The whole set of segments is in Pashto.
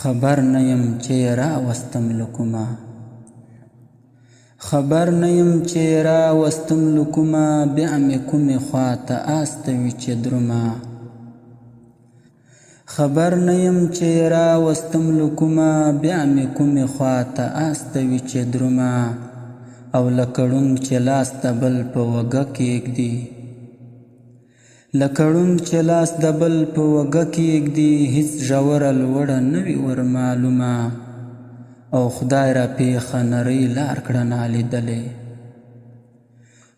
خبر نه یم چې راوستم له کومه خبر نه یم چې راوستم له کومه بیا مې کومې خواته آسته وي چې درومه خبر نه یم چې راوستم له کومه بیا مې کومې خواته آسته وي چې درومه او لکه ړوند چې لاس د بل په وږه کېږدي لکه ړوند چې لاس د بل په وږه کېږدي هېڅ ژوره لوړه نه وي ور معلومه او خدای را پېښه نرۍ لار کړه نالیدلې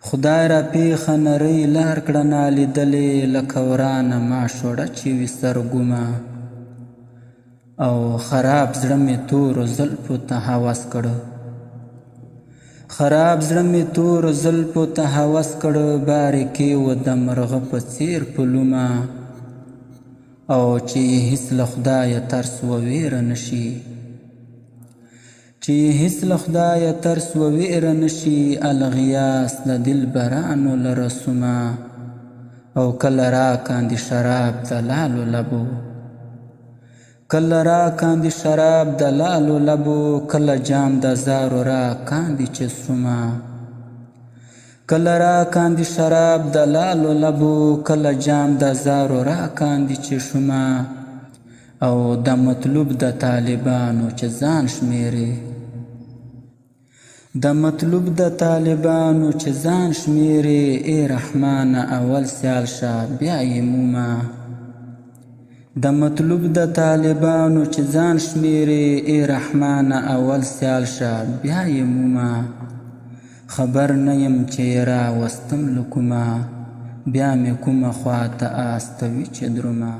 خدای را پېښه نرۍ لار کړه نالیدلې لکه ورانه ماشوړه چې وي سرګومه او خراب زړه مې تورو زلفو ته هوس کړه خراب زړه مې تورو زلفو ته هوس کړه باریکې و د مرغه په څېر په لومه او چې یې هېڅ له خدایه ترس و ویره نه شي چې یې هېڅ له خدایه ترس و ویره نه شي الغیاس د دلبرانو له رسومه او کله راکاندي شراب د لالو لبو کله راکاندي شراب د لالو لبو کله جام د زارو راکاندي چې څومه کله راکاندي شراب د لالو لبو کله جام د زارو راکاندي چې شومه او د مطلوب د طالبانو چې ځان شمیري د مطلوب د طالبانو چې ځان شمیري ای رحمانه اول سیال شه بیا یې مومه د مطلوب د طالبانو چې ځان شمیري ای رحمانه اول سیال شه بیا یې مومه خبر نه یم چې راوستم له کومه بیا مې کومه خواته آسته وي چې درومه